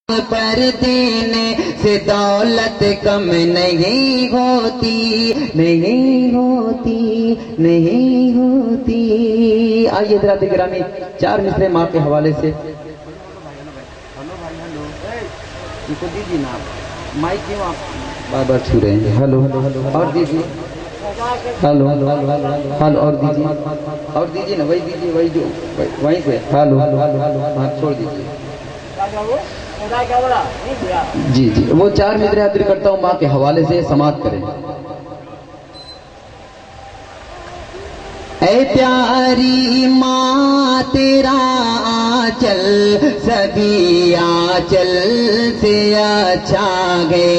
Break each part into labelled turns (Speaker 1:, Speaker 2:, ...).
Speaker 1: پر دینے سے دولت کم نہیں ہوتی، نہیں ہوتی، نہیں ہوتی۔ آئیے حضرات گرامی چار مصرے ماں کے حوالے سے ان کو دیجیے نا، مائک کیوں آپ بار بار چھو رہے ہیں؟ ہلو اور دیجیے، ہلو ہلو اور دیجیے نا، وہی دیجیے، وہی جو وہیں سے ہلو ہاں چھوڑ دیجیے۔ جی جی وہ چار مصرے حاضر کرتا ہوں ماں کے حوالے سے، سماعت کریں۔ اے پیاری ماں تیرا آنچل سبھی آنچل سے اچھا ہے،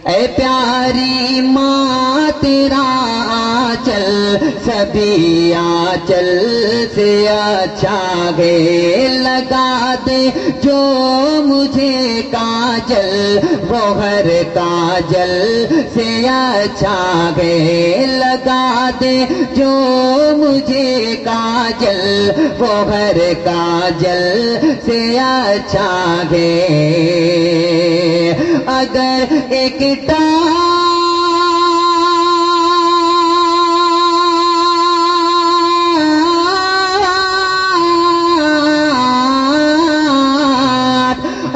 Speaker 1: اے پیاری ماں تیرا آنچل سبھی آنچل سے اچھا ہے، لگا دے جو مجھے کاجل وہ ہر کاجل سے اچھا ہے، لگا دے جو مجھے کاجل وہ ہر کاجل سے اچھا ہے، اگر ایک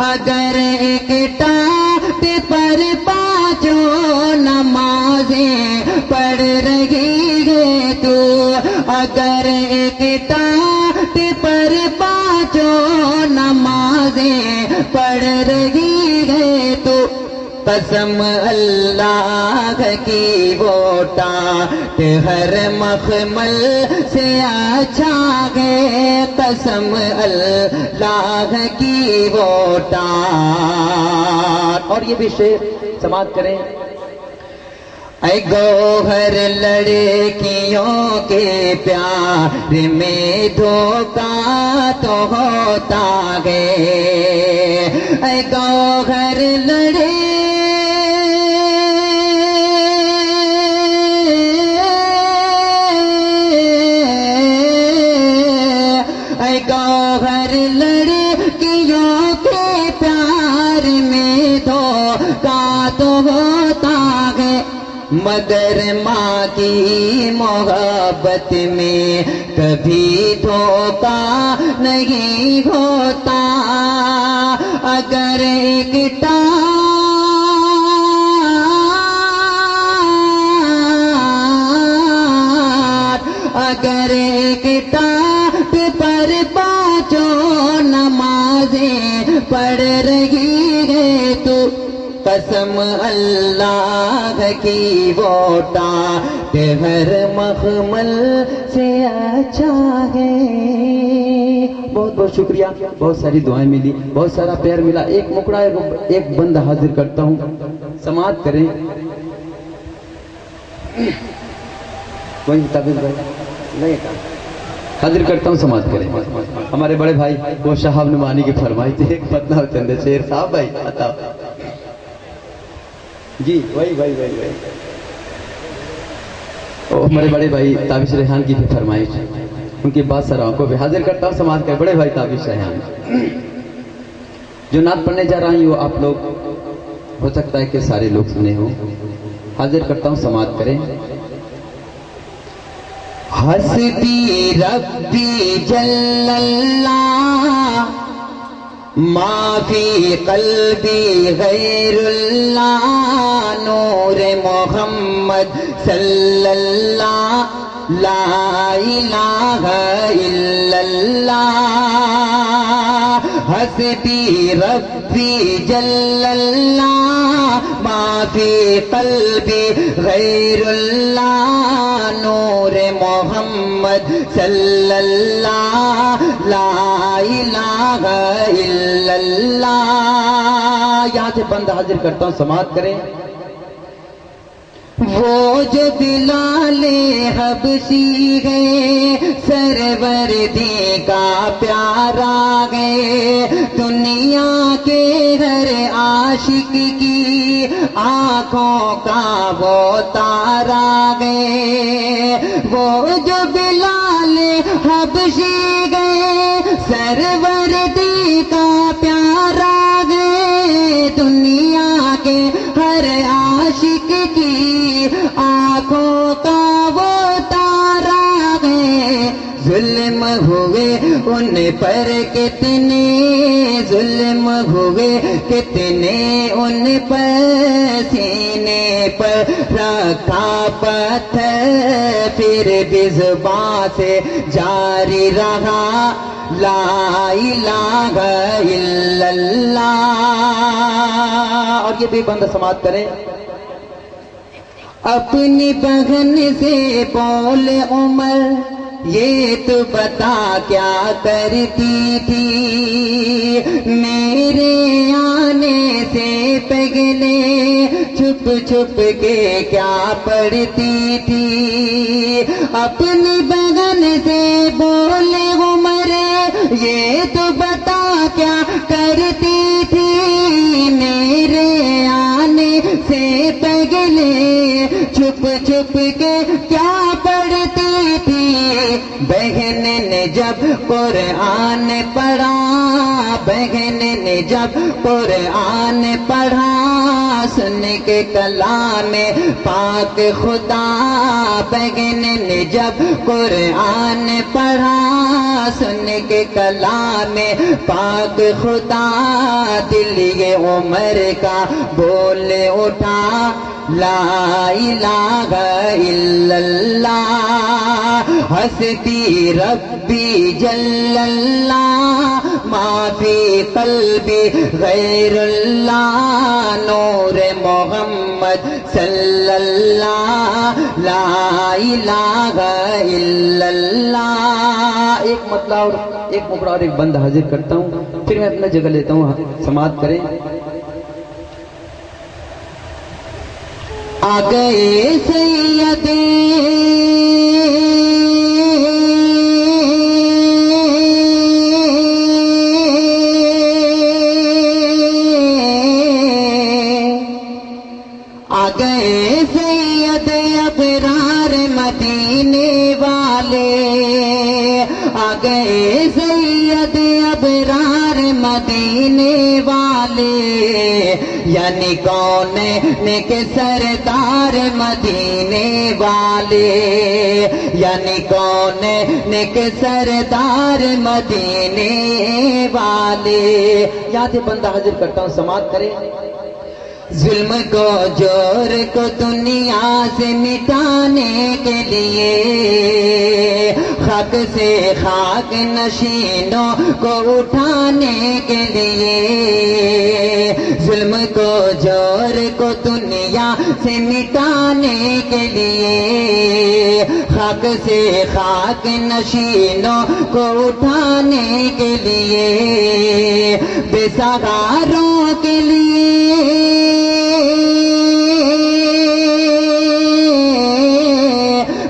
Speaker 1: اگر ایک ٹاٹ پر پانچوں نمازیں پڑھ رہی ہے تو، اگر ایک ٹاٹ پر پانچوں نمازیں پڑھ رہی ہے تو، قسم اللہ کی وہ ٹاٹ ہر مخمل سے اچھا ہے، قسم اللہ کی وہ ٹاٹ۔ اور یہ بھی شعر سماعت کریں۔ اے گوہر لڑکیوں کے پیار میں دھوکہ تو ہوتا ہے، اے گوہر گوہر لڑکیوں کے پیار میں دھوکہ تو ہوتا ہے، مگر ماں کی محبت میں کبھی دھوکہ نہیں ہوتا، اگر ایک اگر ایک ٹاٹ پر پانچوں نمازیں پڑھ رہی ہے تو، قسم اللہ کی وہ ٹاٹ ہر مخمل سے اچھا ہے۔ بہت بہت شکریہ، بہت ساری دعائیں ملی، بہت سارا پیار ملا۔ ایک مکڑا ایک بندہ حاضر کرتا ہوں، سماعت کریں۔ وہی تابعیت بھائی نہیں حاضر کرتا ہوں، سماعت کریں۔ ہمارے بڑے بھائی وہ شہاب نعمانی کی فرمائی تھی، ایک پتنا چند شیر صاحب بھائی عطا جی وہی ہمارے بڑے بھائی تابش ریحان کی بھی فرمائش، ان کی بات سراؤں کو بھی حاضر کرتا ہوں، سماعت کریں۔ بڑے بھائی تابش ریحان جو نعت پڑھنے جا رہا ہوں وہ آپ لوگ ہو سکتا ہے کہ سارے لوگ سنے ہوں، حاضر کرتا ہوں، سماعت کریں۔ حسبی ربی جل اللہ ما فی قلبی غیر اللہ، نور محمد صلی اللہ لا الہ الا اللہ، حسبی ربی جل اللہ ما فی قلبی غیر اللہ، نور محمد صلی اللہ لا الہ الا اللہ۔ یہاں سے بند حاضر کرتا ہوں، سماعت کریں۔ وہ جو بلال حبشی ہے سروردی کا پیارا ہے، دنیا کے ہر عاشق کی آنکھوں کا وہ تارا ہے، وہ جو بلال حبشی گئے سرورتی کا پیارا ہے دنیا کے ہر عاشق کی آنکھوں کا وہ تارا ہے ظلم ہوئے ان پر کتنے ظلم ہوئے کتنے ان پر سینے پر رکھا پتھر پھر بھی زبان سے جاری رہا لا الہ الا اللہ. اور یہ بھی بند سماعت کریں. اپنی بہن سے بولے عمر یہ تو بتا کیا کرتی تھی میرے آنے سے پہلے چھپ چھپ کے کیا پڑھتی تھی. اپنی بہن سے بولے عمر یہ تو بتا کیا کرتی تھی میرے آنے سے پہلے چھپ چھپ کے کیا پڑھتی تھی. بہن نے جب قرآن پڑھا بہن نے جب قرآن پڑھا سن کے کلام پاک خدا بہن نے جب قرآن پڑھا سن کے کلام پاک خدا دل یہ عمر کا بول اٹھا لا الہ الا اللہ حسبی ربی جل اللہ ما فی قلبی غیر اللہ نور محمد صلی اللہ لا الہ الا اللہ. ایک مطلب اور ایک مقرر اور ایک بند حاضر کرتا ہوں پھر میں اپنا جگہ لیتا ہوں سماعت کریں. آ گئے سیدے آ گئے سید ابرار مدینے والے آ گئے سید ابرار مدینے والے یعنی کون کے سردار مدینے والے یعنی کون کے سردار مدینے والے. یاد ہے بندہ حاضر کرتا ہوں سماعت کریں. ظلم کو جور کو دنیا سے مٹانے کے لیے خاک سے خاک نشینوں کو اٹھانے کے لیے ظلم کو جور کو دنیا سے مٹانے کے لیے خاک سے خاک نشینوں کو اٹھانے کے لیے بے سہاروں کے لیے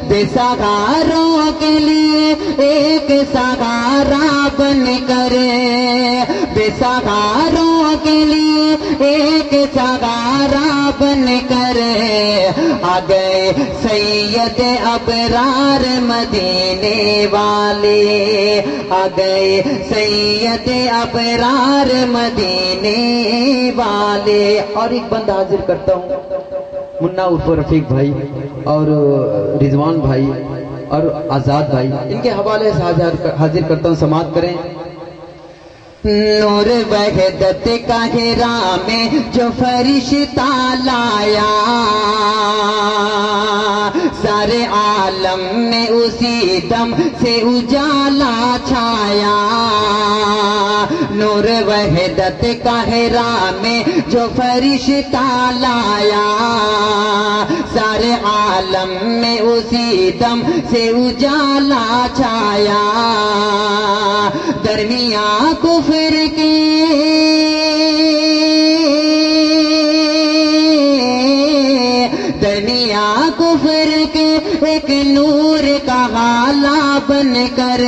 Speaker 1: بے سہاروں کے لیے ایک سہارا بن کر بے سہاروں کے لیے ایک سہارا بن کر آ گئے سید ابرار مدینے والے آ گئے سید ابرار مدینے والے. اور ایک بند حاضر کرتا ہوں منا عرف رفیق بھائی اور رضوان بھائی اور آزاد بھائی ان کے حوالے سے حاضر کرتا ہوں سماعت کریں. نور وحدت کا ہیرا میں جو فرشتہ لایا سارے عالم میں اسی دم سے اجالا چھایا. نور وحدت کا ہیرا میں جو فرشتہ لایا سارے عالم میں اسی دم سے اجالا چھایا. درمیاں کفر کے درمیاں کفر کے ایک نور کا غالہ بن کر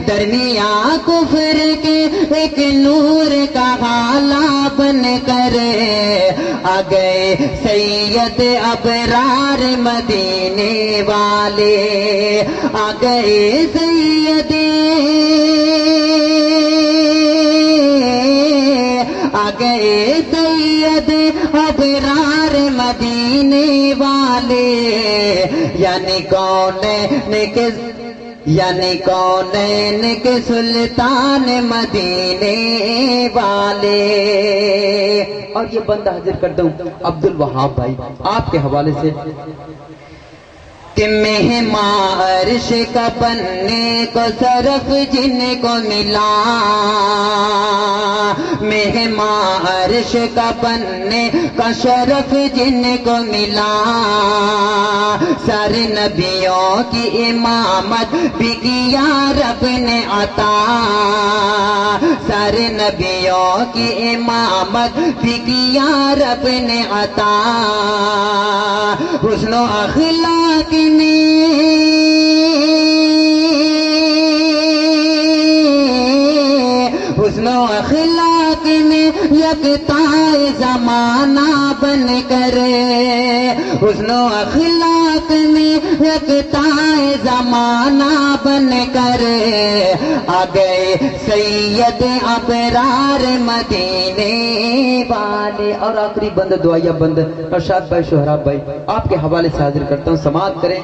Speaker 1: درمیاں کفر کے ایک نور کا غالہ بن کر آ گئے سید ابرار مدینے والے آ گئے سید یعنی کونین کے سلطان مدینے والے. اور یہ بندہ حاضر کرتا ہوں عبد الوہاب بھائی آپ کے حوالے سے کہ مہمان عرش کا بننے کو شرف جن کو ملا. مہمان عرش کا بننے کا شرف جن کو ملا. سارے نبیوں کی امامت بھی کیا رب نے عطا. سارے نبیوں کی امامت بھی کیا رب نے عطا. حسن و اخلاق حسن و اخلاق میں یکتا زمانہ بن کر. حسن و اخلاق میں یکتا زمانہ بن کر آ گئے سید ابرار مدینے والے. اور آخری بند دعائیہ بند ارشاد بھائی شہراب بھائی آپ کے حوالے سے حاضر کرتا ہوں. سماعت کریں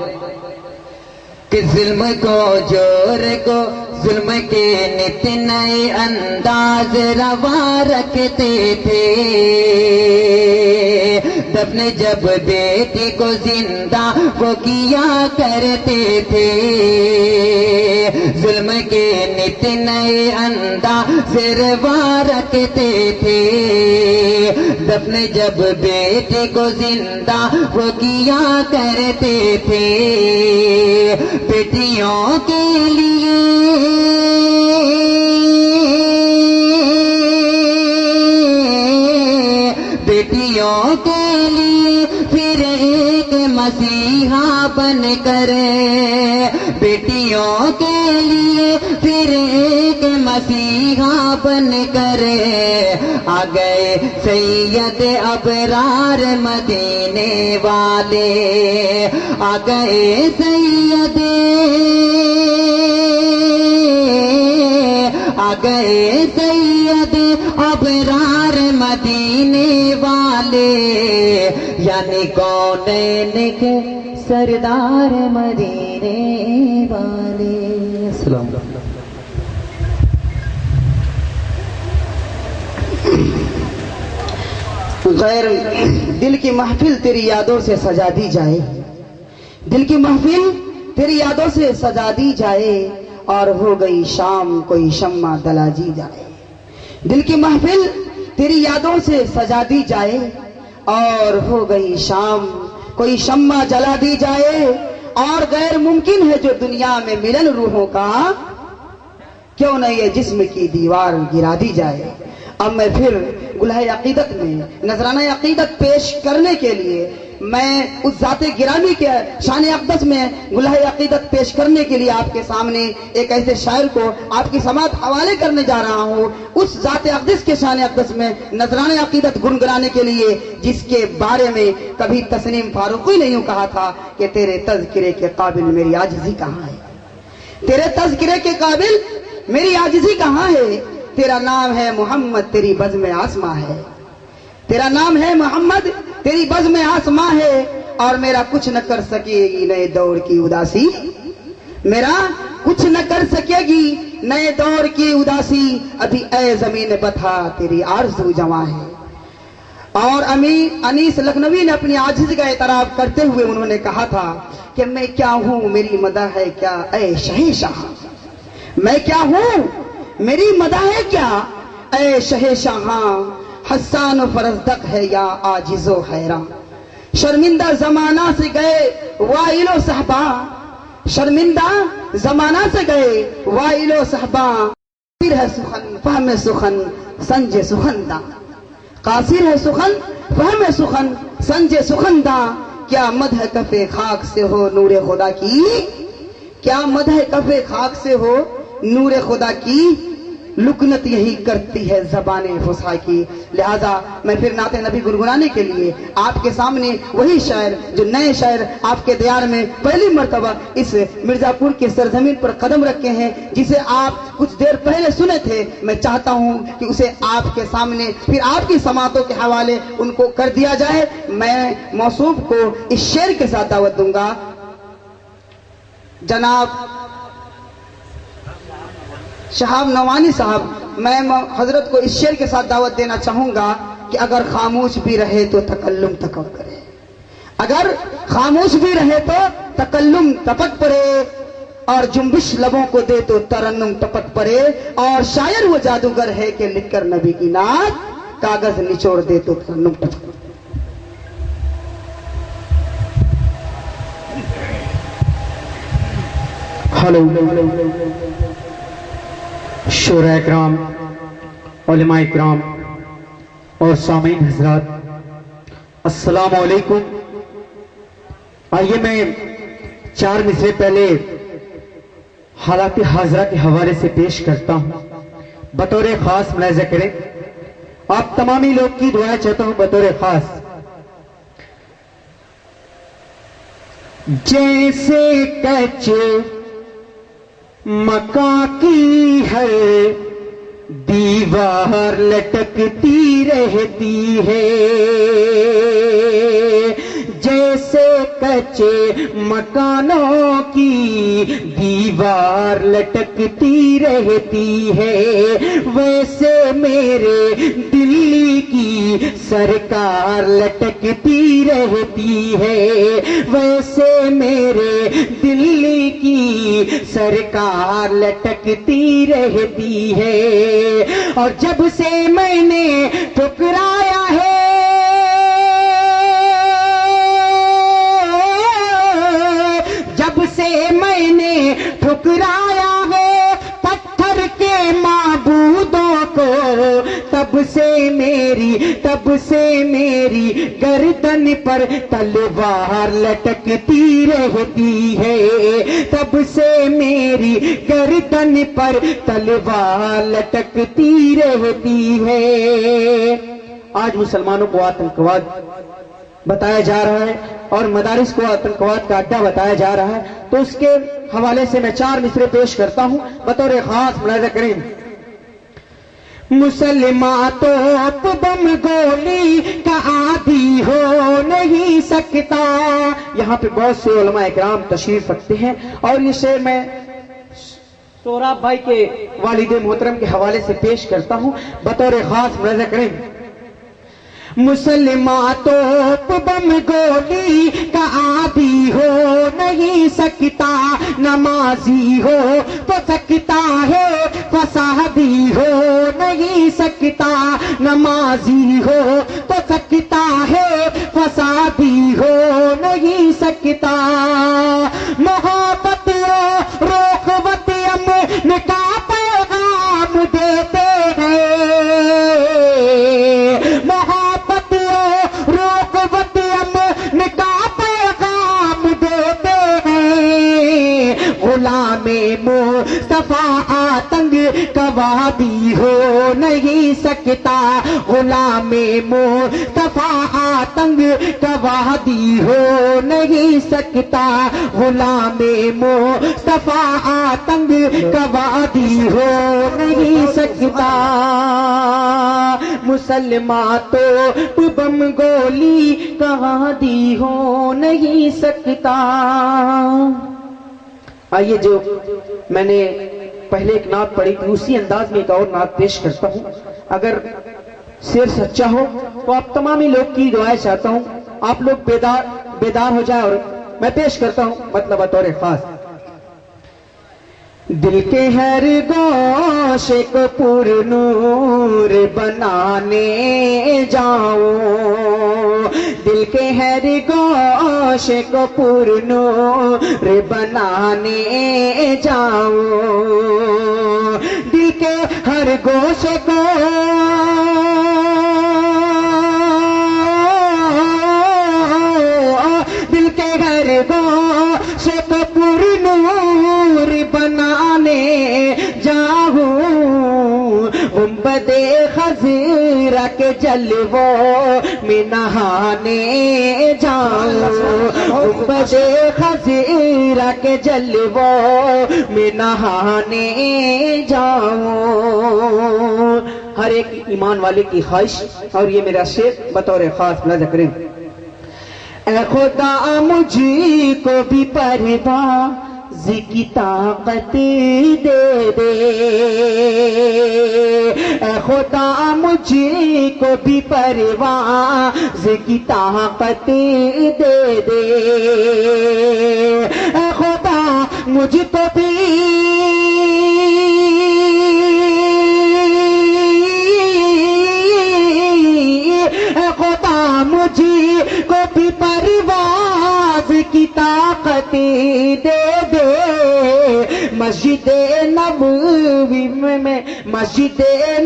Speaker 1: کہ ظلم کو جور کو ظلم کے نت نئے انداز روا رکھتے تھے. دفن جب بیٹی کو زندہ وہ کیا کرتے تھے. ظلم کے نت نئے انداز روا رکھتے تھے. دفن جب بیٹی کو زندہ وہ کیا کرتے تھے. بیٹیوں کے لیے پھر ایک مسیحا بن کر. بیٹیوں کے لیے پھر ایک مسیحا بن کر آ گئے سید ابرار مدینے والے. آ گئے سید آ گئے سید ابرار مدینے والے. یعنی کونین کے سردار مدینے والے. السلام علیکم.
Speaker 2: غیر دل کی محفل تیری یادوں سے سجا دی جائے. دل کی محفل تیری یادوں سے سجا دی جائے اور ہو گئی شام کوئی شمع دلا دی جائے. دل کی محفل تیری یادوں سے سجا دی جائے اور ہو گئی شام کوئی شمع جلا دی جائے. اور غیر ممکن ہے جو دنیا میں ملن روحوں کا, کیوں نہ یہ جسم کی دیوار گرا دی جائے. اب میں پھر گلہ عقیدت میں نذرانہ عقیدت پیش کرنے کے لیے میں اس ذات گرامی کے شان اقدس میں گلہ عقیدت پیش کرنے کے لیے آپ کے سامنے ایک ایسے شاعر کو آپ کی سماعت حوالے کرنے جا رہا ہوں. اس ذات اقدس کے شان اقدس میں نذرانہ عقیدت گنگنانے کے لیے جس کے بارے میں کبھی تسنیم فاروقی نے یوں کہا تھا کہ تیرے تذکرے کے قابل میری عاجزی کہاں ہے. تیرے تذکرے کے قابل میری عاجزی کہاں ہے. تیرا نام ہے محمد تیری بزم آسماں ہے. تیرا نام ہے محمد تیری بزم آسماں ہے. اور میرا کچھ نہ کر سکے گی نئے دور کی اداسی. میرا کچھ نہ کر سکے گی نئے دور کی اداسی. ابھی اے زمین بتا تیری آرزو جواں ہے. اور امیر انیس لکھنوی نے اپنی عاجزی کا اعتراف کرتے ہوئے انہوں نے کہا تھا کہ میں کیا ہوں میری مدح ہے کیا اے شہنشاہ. میں کیا ہوں میری مدح ہے کیا اے شہنشاہ. حسان و فرزدق ہے یا عاجز و حیران. شرمندہ زمانہ سے گئے وائل و صحبا. شرمندہ زمانہ سے گئے وائل و صحبا. قاصر ہے سخن فہم سخن سنج سخندہ. قاصر ہے سخن فہم سخن سنج سخندہ. کیا مدح کف خاک سے ہو نور خدا کی. کیا مدح کف خاک سے ہو نور خدا کی. لکنت یہی کرتی ہے زبان فصحا کی. لہذا میں پھر نعت نبی گنگنانے کے لیے آپ کے سامنے وہی شاعر جو نئے شاعر آپ کے دیار میں پہلی مرتبہ اس مرزا پور کے سرزمین پر قدم رکھے ہیں, جسے آپ کچھ دیر پہلے سنے تھے, میں چاہتا ہوں کہ اسے آپ کے سامنے پھر آپ کی سماعتوں کے حوالے ان کو کر دیا جائے. میں موصوف کو اس شعر کے ساتھ دعوت دوں گا. جناب شہاب نوانی صاحب، میں حضرت کو اس شعر کے ساتھ دعوت دینا چاہوں گا کہ اگر خاموش بھی رہے تو تکلم تکب کرے، اگر خاموش بھی رہے تو تکلم تپک پڑے، اور جنبش لبوں کو دے تو ترنم ٹپک پڑے، اور شاعر وہ جادوگر ہے کہ لکھ کر نبی کی نعت کاغذ نچوڑ دے تو ترنم ٹپک پڑے۔
Speaker 3: ہلو شعراء اکرام، علماء اکرام اور سامعین حضرات، السلام علیکم۔ آئیے میں 4 مصرے پہلے حالات حاضرہ کے حوالے سے پیش کرتا ہوں، بطور خاص ملاحظہ کریں، آپ تمامی لوگ کی دعائیں چاہتا ہوں بطور خاص۔ جیسے کچے مکان کی ہر دیوار لٹکتی رہتی ہے، جیسے کچے مکانوں کی دیوار لٹکتی رہتی ہے، ویسے میرے دلی کی سرکار لٹکتی رہتی ہے، ویسے میرے دلی کی سرکار لٹکتی رہتی ہے، اور جب سے میں نے ٹھکرایا ہے، جب سے میں نے ٹھکرایا ہے پتھر کے معبودوں کو، تب سے میری گردن پر تلوار لٹکتی رہتی ہے، تب سے میری گردن پر تلوار لٹکتی رہتی ہے۔ آج مسلمانوں کو آتنکواد بتایا جا رہا ہے اور مدارس کو آتنکواد کا اڈا بتایا جا رہا ہے، تو اس کے حوالے سے میں 4 مصرے پیش کرتا ہوں بطور خاص ملاحظہ کریں۔ مسلمان توپ بم گولی کا عادی ہو نہیں سکتا، یہاں پہ بہت سے علماء اکرام تشریف رکھتے ہیں، اور یہ شعر میں سوراب بھائی کے والد محترم کے حوالے سے پیش کرتا ہوں بطور خاص ملاحظہ کریں۔ مسلمان توپ بم گولی کا عادی ہو نہیں سکتا، نمازی ہو تو سکتا ہے، فسادی ہو نہیں سکتا، نمازی ہو تو سکتا ہے، فسادی ہو نہیں سکتا، محبت روخوت امن کا پیغام دیتے ہیں، غلام مصطفیٰ آتنگ کا وادی ہو نہیں سکتا، غلام مصطفیٰ آتنگ کا وادی ہو نہیں سکتا، غلام مصطفیٰ آتنگ کا وادی ہو نہیں سکتا، مسلمان تو بم گولی کا وادی ہو نہیں سکتا۔ آئیے جو میں نے پہلے ایک نعت پڑھی تھی اسی انداز میں ایک اور نعت پیش کرتا ہوں، اگر شعر سچا ہو تو آپ تمامی لوگ کی دعائیں چاہتا ہوں، آپ لوگ بیدار ہو جائے، اور میں پیش کرتا ہوں مطلب بطور خاص۔ دل کے ہر گوشے کو پر نور بنانے جاؤں، دل کے ہر گوشے کو پر نور بنانے جاؤں، دل کے ہر گوشے کو دل کے ہر گوشے کو پر نور بنانے جاؤں، گنبد خضرا کے جلووں میں نہانے جاؤں، گنبد خضرا کے جلووں میں نہانے جاؤں۔ ہر ایک ایمان والے کی خواہش، اور یہ میرا شعر بطور خاص ملاحظہ کریں۔ اے خدا مجھ کو بھی پردہ کی طاقت دے دے، اے خدا مجھے کو بھی پرواز کی طاقت دے دے، اے خدا مجھ کو بھی مجھے کو بھی پرواز کی طاقت دے دے، مسجد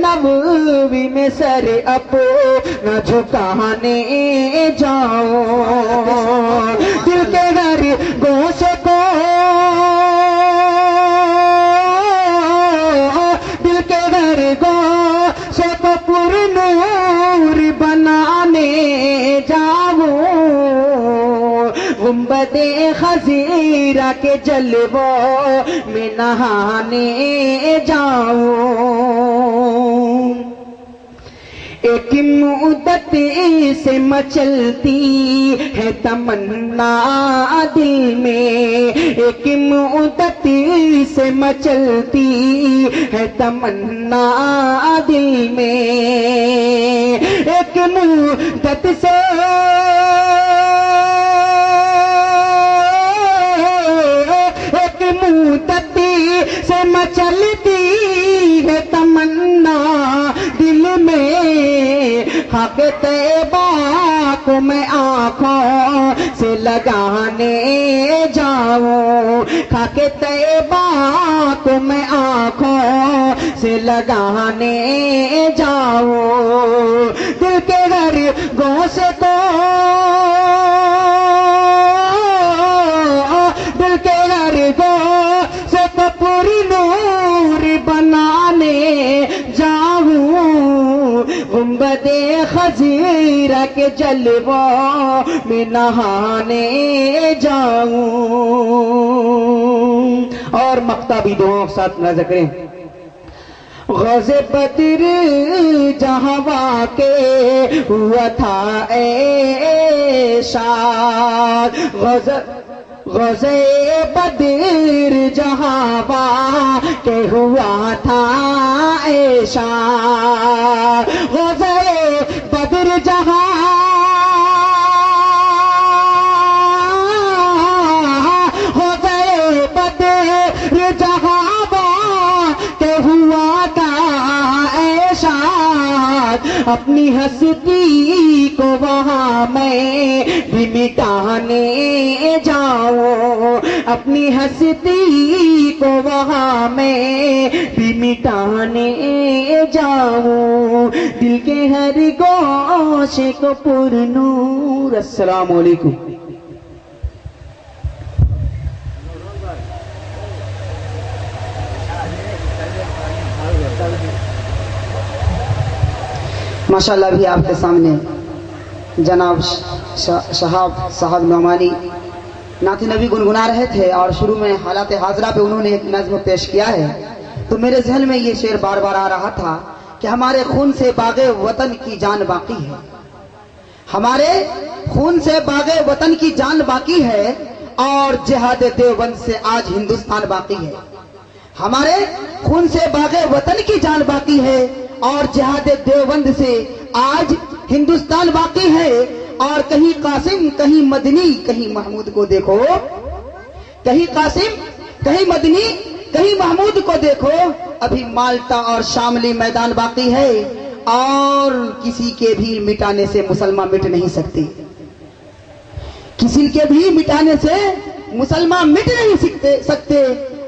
Speaker 3: نبوی میں سر اپنا جھکانے جاؤں، دل کے گھر گوشے کو پر نور بنانے جاؤں، گنبد خضیرہ کے جلووں میں نہانے جاؤں، ایک مدت سے مچلتی ہے تمنا دل میں، ایک مدت سے مچلتی ہے تمنا دل میں، ایک مدت سے مچلتی ہے تمنا دل میں، حق طیبہ کو میں آنکھوں سے لگانے جاؤں، حق طیبہ کو میں آنکھوں سے لگانے جاؤں، دل کے گھر گوشے کو پوری نور بنانے جاؤں، گنبد خضیرہ کے جلووں میں نہانے جاؤں۔ اور مقطع بھی دعاؤں کے ساتھ نظر کریں۔ غز بدر جہاں واقع ہوا تھا اے شاد، غزے بدر جہاں واقع ہوا تھا اے شاد، غزے بدر جہاں اپنی ہستی کو وہاں میں بھی مٹانے جاؤں، اپنی ہستی کو وہاں میں بھی مٹانے جاؤں، دل کے ہر گوشے کو پر نور۔ السلام علیکم۔
Speaker 2: ماشاءاللہ بھی آپ کے سامنے جناب شہاب صاحب نعمانی نعت نبی گنگنا رہے تھے، اور شروع میں حالات حاضرہ پہ انہوں نے ایک نظم پیش کیا ہے، تو میرے ذہن میں یہ شعر بار بار آ رہا تھا کہ ہمارے خون سے باغ وطن کی جان باقی ہے، ہمارے خون سے باغ وطن کی جان باقی ہے، اور جہاد دیوبند سے آج ہندوستان باقی ہے، ہمارے خون سے باغ وطن کی جان باقی ہے، اور جہاد دیوبند سے آج ہندوستان باقی ہے، اور کہیں قاسم کہیں مدنی کہیں محمود کو دیکھو، کہیں قاسم کہیں مدنی کہیں محمود کو دیکھو، ابھی مالٹا اور شاملی میدان باقی ہے، اور کسی کے بھی مٹانے سے مسلمان مٹ نہیں سکتے، کسی کے بھی مٹانے سے مسلمان مٹ نہیں سکتے،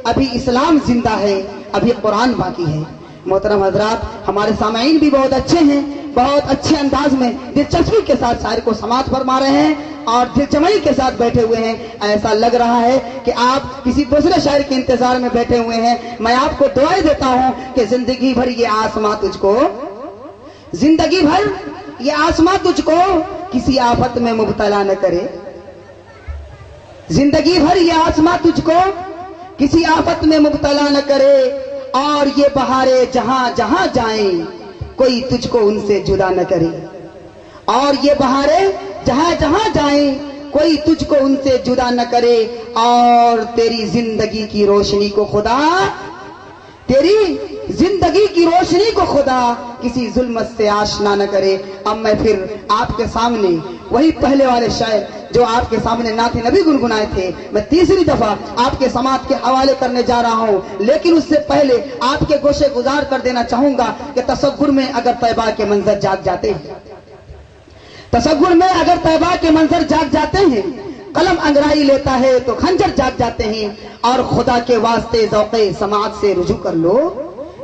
Speaker 2: ابھی اسلام زندہ ہے، ابھی قرآن باقی ہے۔ محترم حضرات، ہمارے سامعین بھی بہت اچھے ہیں، بہت اچھے انداز میں دلچسپی کے ساتھ شاعر کو سماعت فرما رہے ہیں، اور دلجمعی کے ساتھ بیٹھے ہوئے ہیں، ایسا لگ رہا ہے کہ آپ کسی دوسرے شاعر کے انتظار میں بیٹھے ہوئے ہیں۔ میں آپ کو دعائیں دیتا ہوں کہ زندگی بھر یہ آسماں تجھ کو، زندگی بھر یہ آسماں تجھ کو کسی آفت میں مبتلا نہ کرے، زندگی بھر یہ آسماں تجھ کو کسی آفت میں مبتلا نہ کرے، اور یہ بہاریں جہاں جہاں جائیں کوئی تجھ کو ان سے جدا نہ کرے، اور یہ بہاریں جہاں جہاں جائیں کوئی تجھ کو ان سے جدا نہ کرے، اور تیری زندگی کی روشنی کو خدا، تیری زندگی کی روشنی کو خدا کسی ظلمت سے آشنا نہ کرے۔ اب میں پھر آپ کے سامنے وہی پہلے والے شاعر جو آپ کے سامنے نعت نبی گنگنائے تھے، میں تیسری دفعہ آپ کے سماعت کے حوالے کرنے جا رہا ہوں، لیکن اس سے پہلے آپ کے گوشے گزار کر دینا چاہوں گا کہ تصور میں اگر طیبہ کے منظر جاگ جاتے ہیں، تصور میں اگر طیبہ کے منظر جاگ جاتے ہیں، قلم انگرائی لیتا ہے تو خنجر جاگ جاتے ہیں، اور خدا کے واسطے ذوق سماعت سے رجوع کر لو،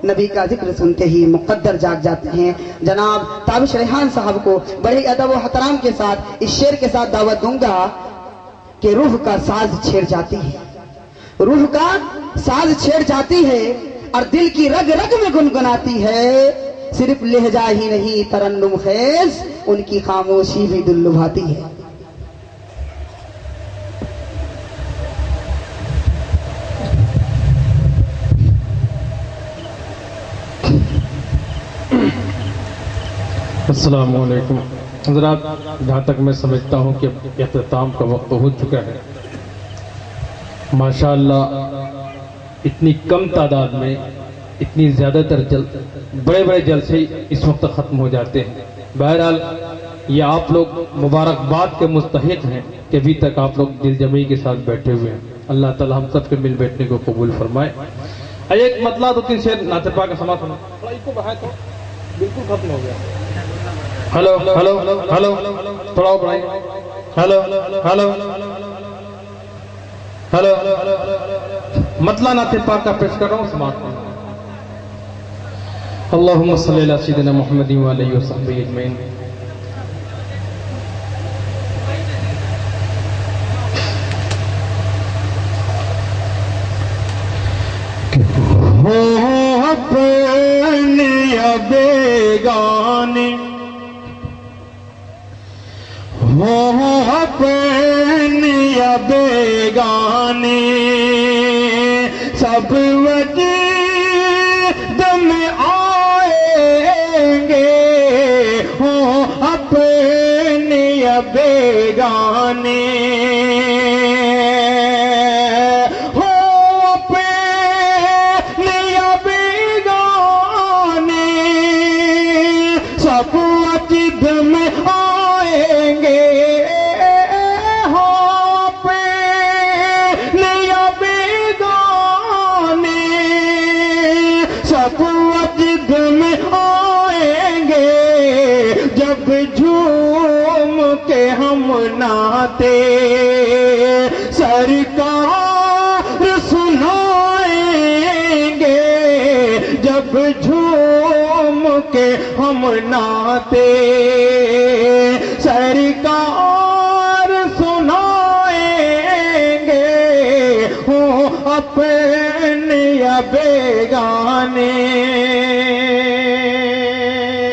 Speaker 2: نبی کا ذکر سنتے ہی مقدر جاگ جاتے ہیں۔ جناب تابش ریحان صاحب کو بڑے ادب و احترام کے ساتھ اس شعر کے ساتھ دعوت دوں گا کہ روح کا ساز چھیڑ جاتی ہے، روح کا ساز چھیڑ جاتی ہے اور دل کی رگ رگ میں گنگناتی ہے، صرف لہجہ ہی نہیں ترنم خیز، ان کی خاموشی بھی دل لبھاتی ہے۔
Speaker 4: السلام علیکم حضرات، جہاں تک میں سمجھتا ہوں کہ اختتام کا وقت ہو چکا ہے، ماشاءاللہ اتنی کم تعداد میں اتنی زیادہ تر بڑے بڑے جلسے اس وقت ختم ہو جاتے ہیں۔ بہرحال یہ آپ لوگ مبارکباد کے مستحق ہیں کہ ابھی تک آپ لوگ دل جمعی کے ساتھ بیٹھے ہوئے ہیں۔ اللہ تعالی ہم سب کے مل بیٹھنے کو قبول فرمائے۔ ایک مطلع دو تین شعر نعت پاک کا سماعت ہونا بالکل ختم ہو گیا۔ ہلو ہلو ہلو تھوڑا اور بڑھائیں، ہلو ہلو ہلو مطلع نعت پاک کا پیش کر رہا ہوں، سماعت کرنا۔ اللہم صلی علی سیدنا محمد وعلیہ وصحبہ اجمعین۔ ہو اپنے یا بیگانے، ہو اپنے یا بیگانے، سب وجود میں آئیں گے، ہو اپنے یا بیگانے، ناتے سرکار سنائیں گے، جب جھوم کے ہم ناتے سرکار سنائیں گے، ہوں اپنے یا بیگانے۔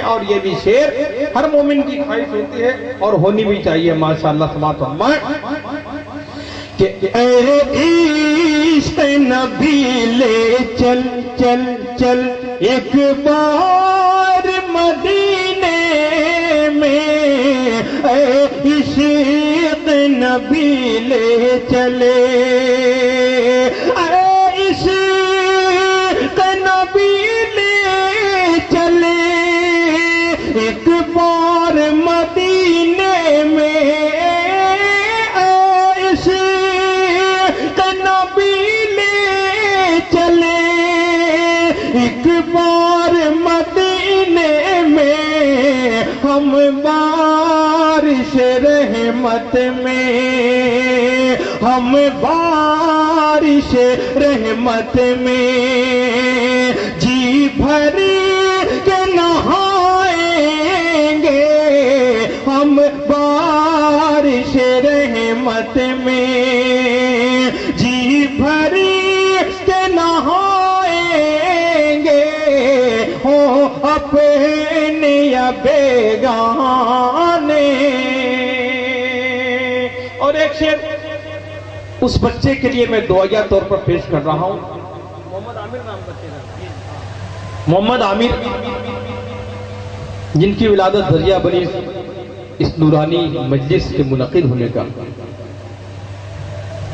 Speaker 4: اور یہ بھی شعر ہر مومن کی خواہش ہوتی ہے اور ہونی بھی چاہیے، ماشاءاللہ سماعت فرمائیں کہ اے عشق نبی لے چل چل چل ایک بار مدینے میں، اے عشق نبی لے چلے، اے عشق نبی لے چلے ایک بار مدینے میں، عشق نبی لے چلے ایک بار مدینے میں، ہم بارش رحمت میں، ہم بارش رحمت میں جی بھری کے نہائیں گے، ہم بارش رحمت میں جی بھری کے نہائیں گے، ہو اپنے یا بیگانے۔ اور ایک شعر اس بچے کے لیے میں دعائیہ طور پر پیش کر رہا ہوں، محمد عامر نام بچے کا، محمد عامر جن کی ولادت ذریعہ بنی اس نورانی مجلس کے منعقد ہونے کا۔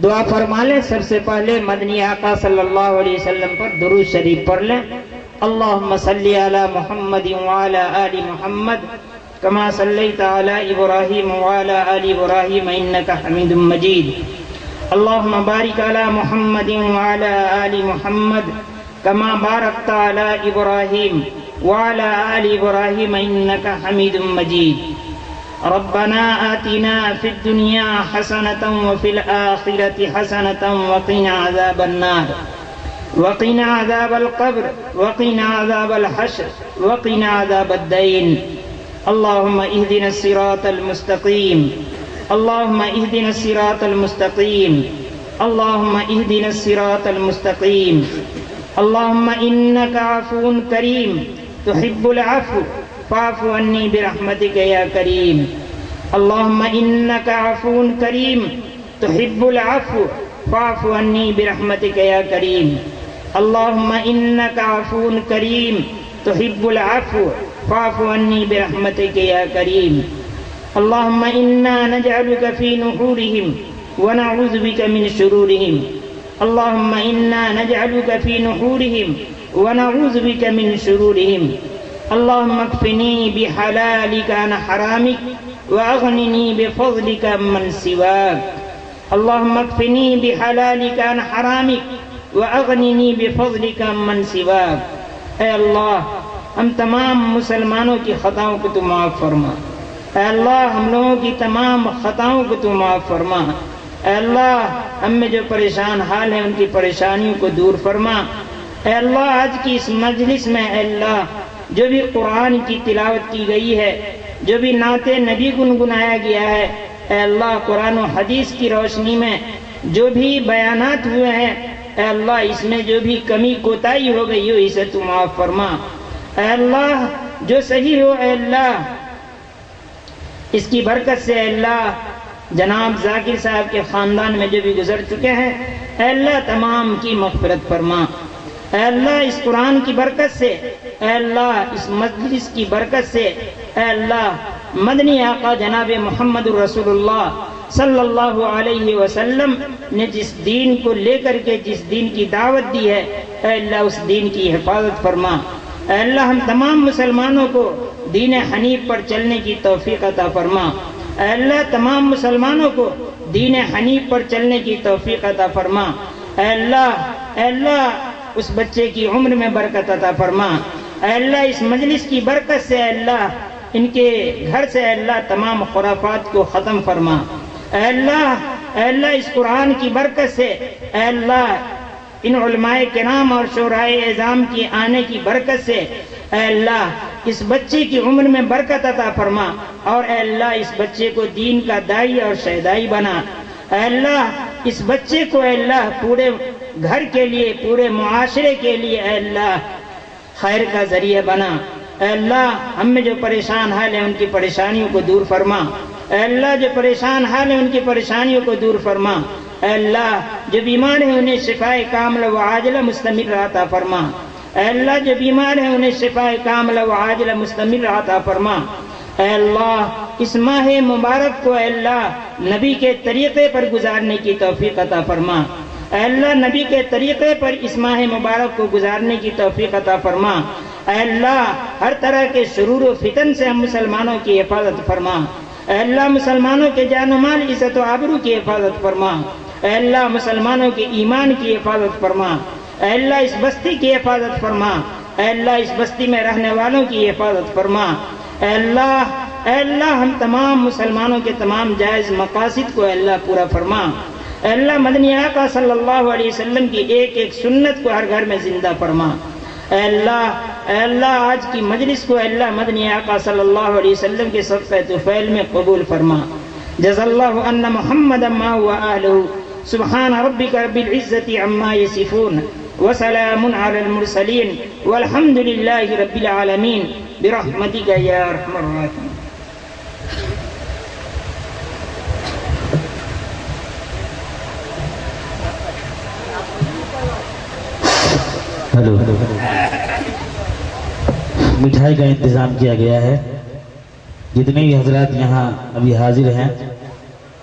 Speaker 5: دعا فرما لیں. سب سے پہلے مدنی آقا صلی اللہ علیہ وسلم پر درود شریف پڑھ لیں. اللہم صلی علی محمد وعلی آل محمد کما صلیت علی ابراہیم وعلی آل ابراہیم انکا حمید مجید. اللہم بارک علی محمد وعلی آل محمد کما بارکت علی ابراہیم وعلی آل ابراہیم انکا حمید مجید. ربنا آتنا فی الدنیا حسنة وفی الآخرة حسنة وقنا عذاب النار وقنا عذاب القبر وقنا عذاب الحشر وقنا عذاب الدین. اللهم اهدنا الصراط المستقيم اللهم اهدنا الصراط المستقيم اللهم اهدنا الصراط المستقيم. اللهم إنك عفو كريم تحب العفو فاعف عني برحمتك يا كريم. اللهم إنك عفو كريم تحب العفو فاعف عني برحمتك يا كريم. اللهم إنك عفو كريم تحب العفو فاعف عني برحمتك يا كريم. اللهم إنا نجعلك في نحورهم ونعوذ بك من شرورهم. اللهم إنا نجعلك في نحورهم ونعوذ بك من شرورهم. اللهم اكفني بحلالك عن حرامك وأغنني بفضلك من سواك. اللهم اكفني بحلالك عن حرامك وأغنني بفضلك من سواك. اے اللہ ہم تمام مسلمانوں کی خطاؤں کو تو معاف فرما. اے اللہ ہم لوگوں کی تمام خطاؤں کو تو معاف فرما. اے اللہ ہم میں جو پریشان حال ہیں ان کی پریشانیوں کو دور فرما. اے اللہ آج کی اس مجلس میں اے اللہ جو بھی قرآن کی تلاوت کی گئی ہے, جو بھی نعت نبی گنگنایا گیا ہے, اے اللہ قرآن و حدیث کی روشنی میں جو بھی بیانات ہوئے ہیں, اے اللہ اس میں جو بھی کمی کوتاہی ہو گئی ہو اسے تو معاف فرما. اے اللہ جو صحیح ہو اے اللہ اس کی برکت سے اے اللہ جناب ذاکر صاحب کے خاندان میں جو بھی گزر چکے ہیں اے اللہ تمام کی مغفرت فرما. اے اللہ اس قرآن کی برکت سے, اے اللہ اس مجلس کی برکت سے, اے اللہ مدنی آقا جناب محمد رسول اللہ صلی اللہ علیہ وسلم نے جس دین کو لے کر کے جس دین کی دعوت دی ہے اے اللہ اس دین کی حفاظت فرما. اے اللہ ہم تمام مسلمانوں کو دین حنیف پر چلنے کی توفیق عطا فرما. اے اللہ تمام مسلمانوں کو دین حنیف پر چلنے کی توفیق عطا فرما. اے اللہ اس بچے کی عمر میں برکت عطا فرما. اے اللہ اس مجلس کی برکت سے اے اللہ ان کے گھر سے اے اللہ تمام خرافات کو ختم فرما. اے اللہ اس قرآن کی برکت سے اے اللہ ان علماء کرام اور شورائے اعظام کی آنے کی برکت سے اے اللہ اس بچے کی عمر میں برکت عطا فرما. اور اے اللہ اس بچے کو دین کا داعی اور شہدائی بنا. اے اللہ اس بچے کو اے اللہ پورے گھر کے لیے پورے معاشرے کے لیے اے اللہ خیر کا ذریعہ بنا. اے اللہ ہم میں جو پریشان حال ہیں ان کی پریشانیوں کو دور فرما. اے اللہ جو پریشان حال ہیں ان کی پریشانیوں کو دور فرما. اے اللہ جو بیمار ہیں انہیں شفائے کاملہ و عاجلہ مستمر عطا فرما. اے اللہ جو بیمار ہیں انہیں شفائے کاملہ و عاجلہ مستمر عطا فرما. اے اللہ اس ماہ مبارک کو اے اللہ نبی کے طریقے پر گزارنے کی توفیق عطا فرما. اے اللہ نبی کے طریقے پر اس ماہ مبارک کو گزارنے کی توفیق عطا فرما. اے اللہ ہر طرح کے شرور و فتن سے ہم مسلمانوں کی حفاظت فرما. اے اللہ مسلمانوں کے جان و مال عزت و آبرو کی حفاظت فرما. اے اللہ مسلمانوں کے ایمان کی حفاظت فرما. اے اللہ اس بستی کی حفاظت فرما. اے اللہ اس بستی میں رہنے والوں کی حفاظت فرما. اے اللہ ہم تمام مسلمانوں کے تمام جائز مقاصد کو اے اللہ پورا فرما. اے اللہ مدنی آقا صلی اللہ علیہ وسلم کی ایک ایک سنت کو ہر گھر میں زندہ فرما. اے اللہ آج کی مجلس کو اے اللہ مدنی آقا صلی اللہ علیہ وسلم کے صدقہ طفیل میں قبول فرما. جزا اللہ ان محمد ما هو اہلہ. سبحان ربک رب العزت عما یصفون وسلام علی المرسلین والحمد للہ رب العالمین برحمتک یا ارحم الراحمین.
Speaker 6: ہلو مٹھائی کا انتظام کیا گیا ہے. جتنے بھی حضرات یہاں ابھی حاضر ہیں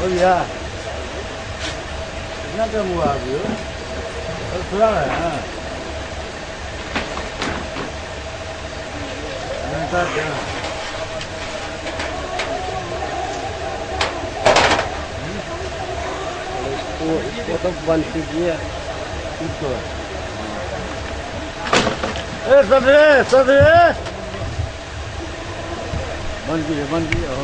Speaker 7: Oh iya. Kenapa kamu ambil? Kurang ya. Nanti ya. Potong banting dia. Itu. Sabri. Banting.